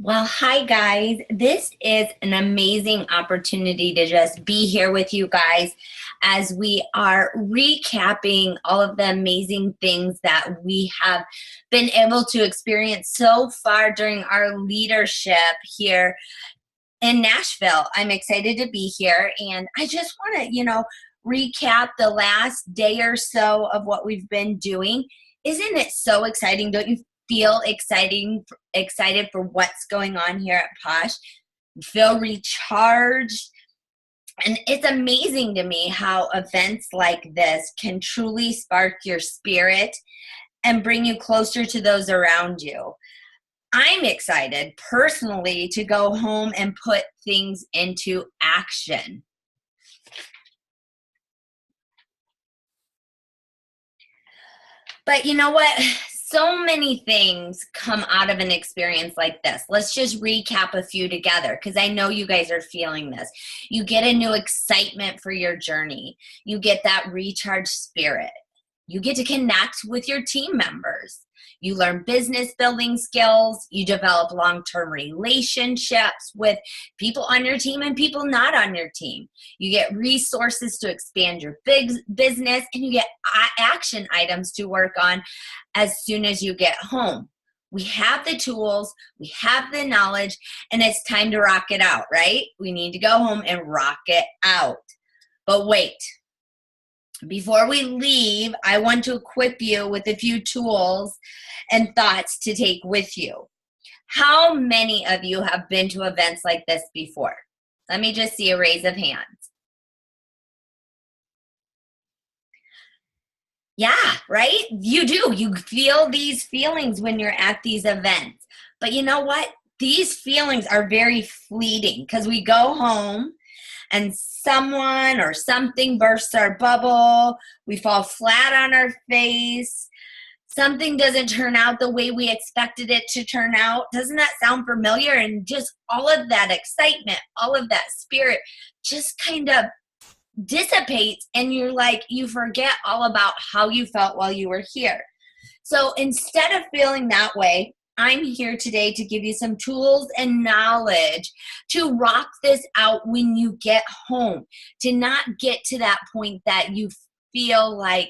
Well, hi guys. This is an amazing opportunity to just be here with you guys as we are recapping all of the amazing things that we have been able to experience so far during our leadership here in Nashville. I'm excited to be here, and I just want to, recap the last day or so of what we've been doing. Isn't it so exciting? Don't you feel excited for what's going on here at Posh? You feel recharged. And it's amazing to me how events like this can truly spark your spirit and bring you closer to those around you. I'm excited personally to go home and put things into action. But you know what? So many things come out of an experience like this. Let's just recap a few together because I know you guys are feeling this. You get a new excitement for your journey. You get that recharged spirit. You get to connect with your team members. You learn business building skills. You develop long-term relationships with people on your team and people not on your team. You get resources to expand your big business, and you get action items to work on as soon as you get home. We have the tools, we have the knowledge, and it's time to rock it out, right? We need to go home and rock it out. But wait. Before we leave, I want to equip you with a few tools and thoughts to take with you. How many of you have been to events like this before? Let me just see a raise of hands. Yeah, right? You do. You feel these feelings when you're at these events. But you know what? These feelings are very fleeting because we go home and someone or something bursts our bubble, we fall flat on our face, something doesn't turn out the way we expected it to turn out. Doesn't that sound familiar? And just all of that excitement, all of that spirit just kind of dissipates, and you forget all about how you felt while you were here. So instead of feeling that way, I'm here today to give you some tools and knowledge to rock this out when you get home, to not get to that point that you feel like,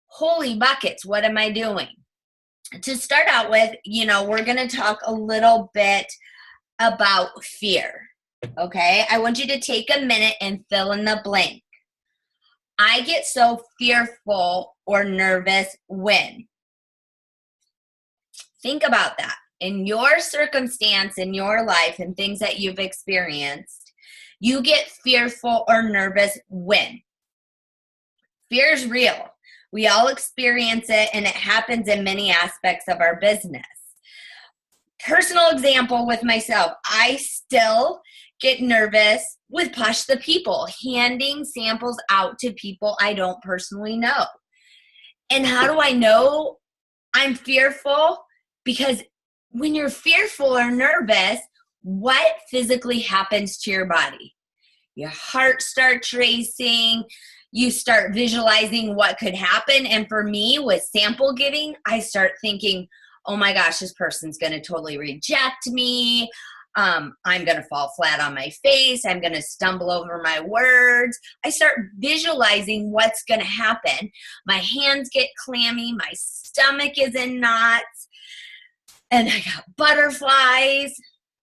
holy buckets, what am I doing? To start out with, we're going to talk a little bit about fear, okay? I want you to take a minute and fill in the blank. I get so fearful or nervous when. Think about that. In your circumstance, in your life, and things that you've experienced, you get fearful or nervous when? Fear is real. We all experience it, and it happens in many aspects of our business. Personal example with myself, I still get nervous with Push the People, handing samples out to people I don't personally know. And how do I know I'm fearful? Because when you're fearful or nervous, what physically happens to your body? Your heart starts racing. You start visualizing what could happen. And for me, with sample giving, I start thinking, oh my gosh, this person's going to totally reject me. I'm going to fall flat on my face. I'm going to stumble over my words. I start visualizing what's going to happen. My hands get clammy. My stomach is in knots. And I got butterflies.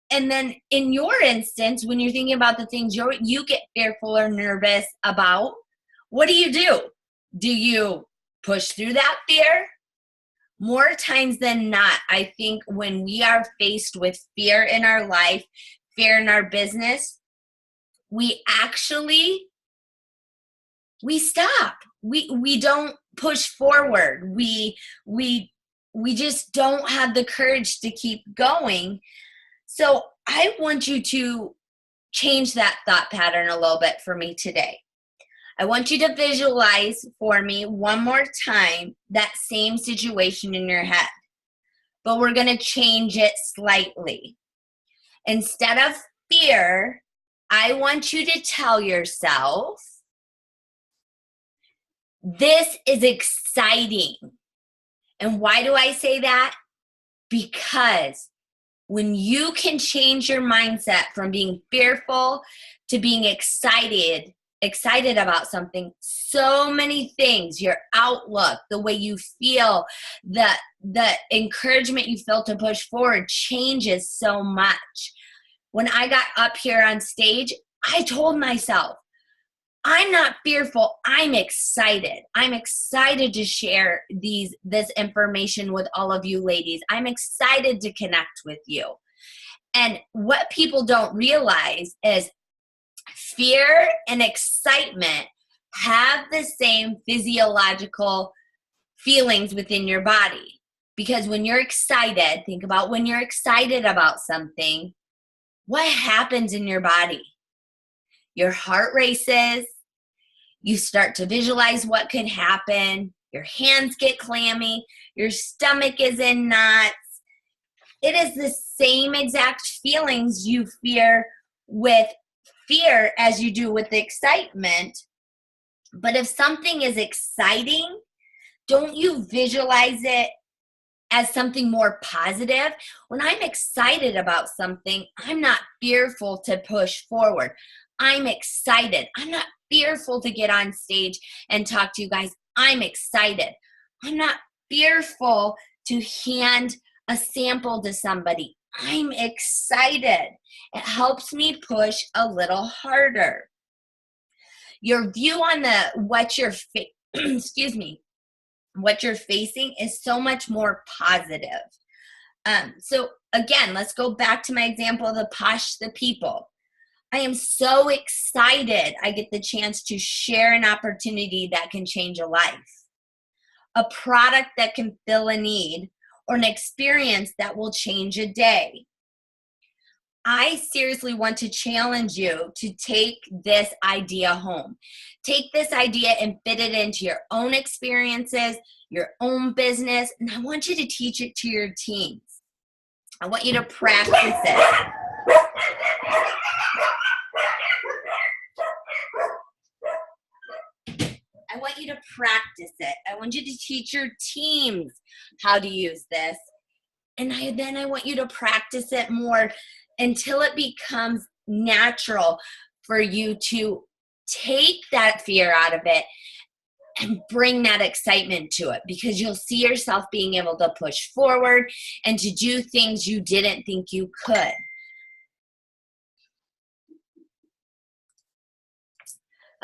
And then in your instance, when you're thinking about the things you get fearful or nervous about, what do? Do you push through that fear? More times than not, I think when we are faced with fear in our life, fear in our business, we stop. We don't push forward. We just don't have the courage to keep going. So I want you to change that thought pattern a little bit for me today. I want you to visualize for me one more time that same situation in your head, but we're going to change it slightly. Instead of fear, I want you to tell yourself, this is exciting. And why do I say that? Because when you can change your mindset from being fearful to being excited about something, so many things, your outlook, the way you feel, the encouragement you feel to push forward changes so much. When I got up here on stage, I told myself, I'm not fearful. I'm excited. I'm excited to share this information with all of you ladies. I'm excited to connect with you. And what people don't realize is fear and excitement have the same physiological feelings within your body. Because when you're excited, think about when you're excited about something, what happens in your body? Your heart races. You start to visualize what could happen. Your hands get clammy. Your stomach is in knots. It is the same exact feelings you fear with fear as you do with excitement. But if something is exciting, don't you visualize it as something more positive? When I'm excited about something, I'm not fearful to push forward. I'm excited. I'm not fearful to get on stage and talk to you guys. I'm excited. I'm not fearful to hand a sample to somebody. I'm excited. It helps me push a little harder. Your view on what you're what you're facing is so much more positive. So again, let's go back to my example of the people. I am so excited I get the chance to share an opportunity that can change a life, a product that can fill a need, or an experience that will change a day. I seriously want to challenge you to take this idea home. Take this idea and fit it into your own experiences, your own business, and I want you to teach it to your teams. I want you to practice it. I want you to practice it. I want you to teach your teams how to use this. And then I want you to practice it more until it becomes natural for you to take that fear out of it and bring that excitement to it, because you'll see yourself being able to push forward and to do things you didn't think you could.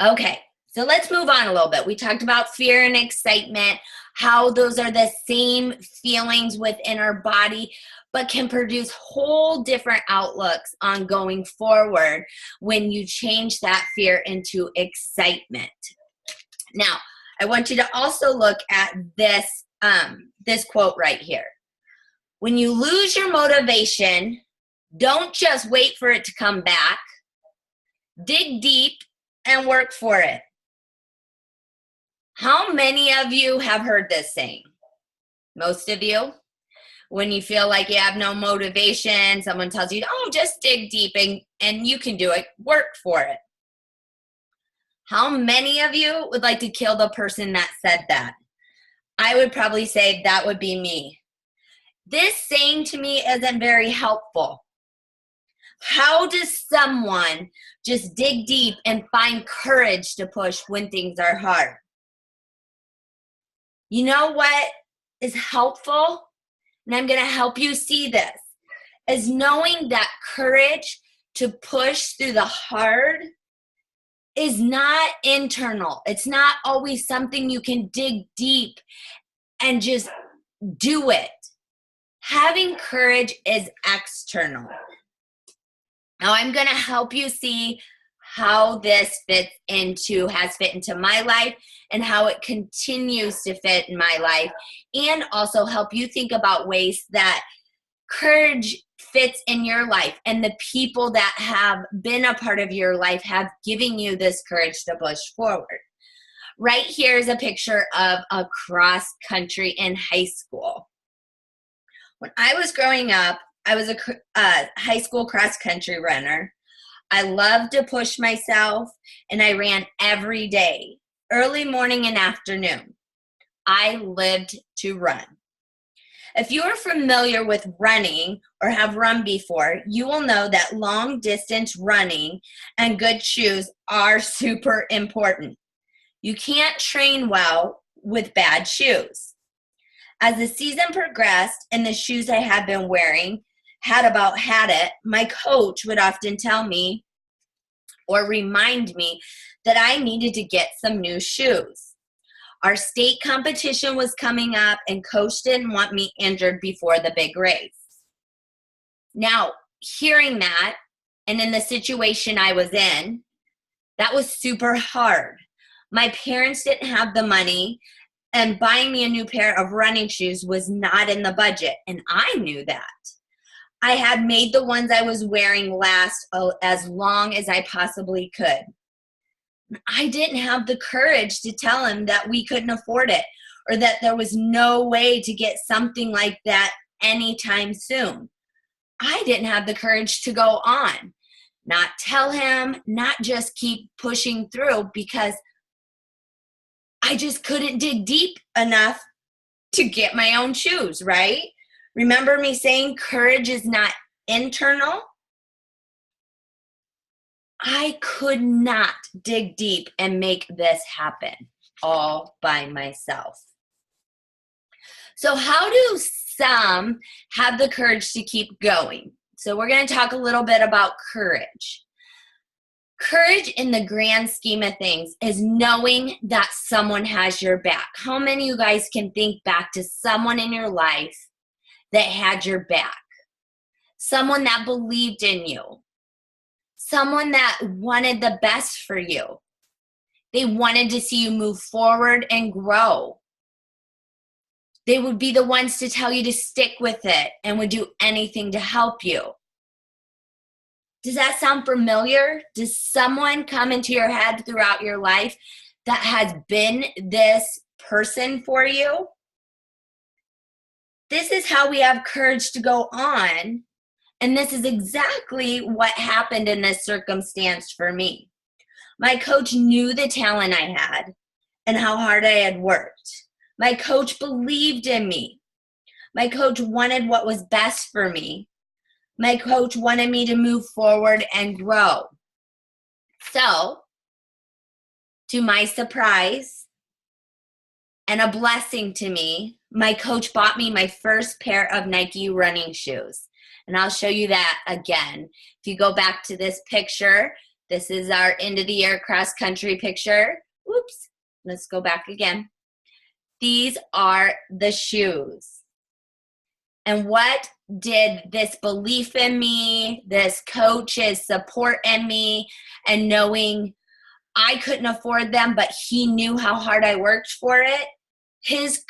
Okay, so let's move on a little bit. We talked about fear and excitement, how those are the same feelings within our body, but can produce whole different outlooks on going forward when you change that fear into excitement. Now, I want you to also look at this, this quote right here. When you lose your motivation, don't just wait for it to come back. Dig deep and work for it. How many of you have heard this saying? Most of you. When you feel like you have no motivation, someone tells you, oh, just dig deep and you can do it. Work for it. How many of you would like to kill the person that said that? I would probably say that would be me. This saying to me isn't very helpful. How does someone just dig deep and find courage to push when things are hard? You know what is helpful? And I'm going to help you see this, is knowing that courage to push through the hard is not internal. It's not always something you can dig deep and just do it. Having courage is external. Now I'm going to help you see how this has fit into my life and how it continues to fit in my life, and also help you think about ways that courage fits in your life and the people that have been a part of your life have given you this courage to push forward. Right here is a picture of a cross country in high school. When I was growing up, I was a high school cross country runner. I loved to push myself, and I ran every day, early morning and afternoon. I lived to run. If you are familiar with running or have run before, you will know that long distance running and good shoes are super important. You can't train well with bad shoes. As the season progressed and the shoes I had been wearing had it, my coach would often tell me or remind me that I needed to get some new shoes. Our state competition was coming up, and coach didn't want me injured before the big race. Now, hearing that, and in the situation I was in, that was super hard. My parents didn't have the money, and buying me a new pair of running shoes was not in the budget, and I knew that. I had made the ones I was wearing last as long as I possibly could. I didn't have the courage to tell him that we couldn't afford it or that there was no way to get something like that anytime soon. I didn't have the courage to go on, not tell him, not just keep pushing through, because I just couldn't dig deep enough to get my own shoes, right? Remember me saying courage is not internal? I could not dig deep and make this happen all by myself. So how do some have the courage to keep going? So we're going to talk a little bit about courage. Courage in the grand scheme of things is knowing that someone has your back. How many of you guys can think back to someone in your life that had your back? Someone that believed in you. Someone that wanted the best for you. They wanted to see you move forward and grow. They would be the ones to tell you to stick with it and would do anything to help you. Does that sound familiar? Does someone come into your head throughout your life that has been this person for you? This is how we have courage to go on. And this is exactly what happened in this circumstance for me. My coach knew the talent I had and how hard I had worked. My coach believed in me. My coach wanted what was best for me. My coach wanted me to move forward and grow. So, to my surprise and a blessing to me, my coach bought me my first pair of Nike running shoes. And I'll show you that again. If you go back to this picture, this is our end of the year cross country picture. Oops, let's go back again. These are the shoes. And what did this belief in me, this coach's support in me, and knowing I couldn't afford them, but he knew how hard I worked for it, his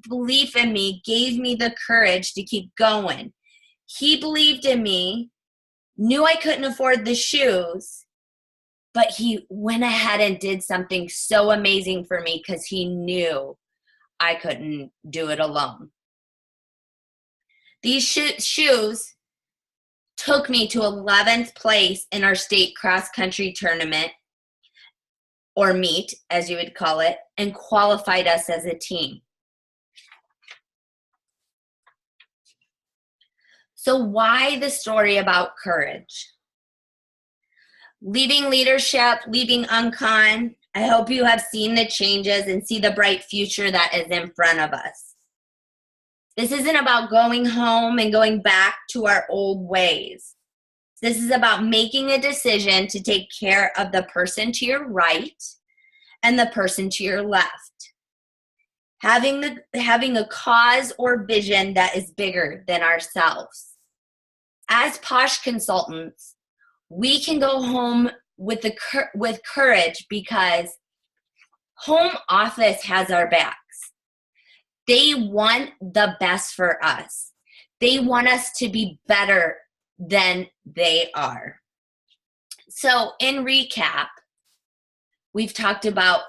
belief in me gave me the courage to keep going. He believed in me, knew I couldn't afford the shoes, but he went ahead and did something so amazing for me because he knew I couldn't do it alone. These shoes took me to 11th place in our state cross-country tournament, or meet, as you would call it, and qualified us as a team. So why the story about courage? Leaving leadership, leaving Uncon, I hope you have seen the changes and see the bright future that is in front of us. This isn't about going home and going back to our old ways. This is about making a decision to take care of the person to your right and the person to your left. Having a cause or vision that is bigger than ourselves. As Posh consultants, we can go home with courage because home office has our backs. They want the best for us. They want us to be better than they are. So in recap, we've talked about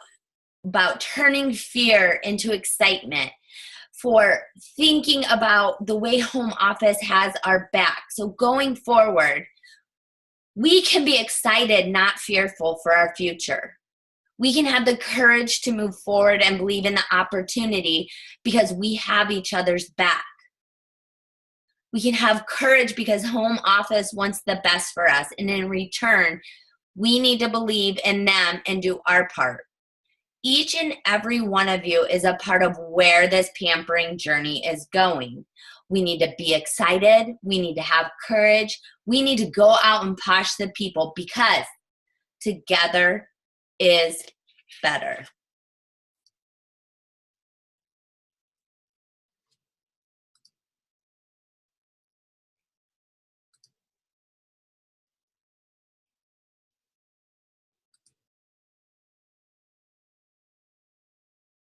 turning fear into excitement, for thinking about the way home office has our back. So going forward, we can be excited, not fearful for our future. We can have the courage to move forward and believe in the opportunity because we have each other's back. We can have courage because home office wants the best for us. And in return, we need to believe in them and do our part. Each and every one of you is a part of where this pampering journey is going. We need to be excited. We need to have courage. We need to go out and push the people because together is better.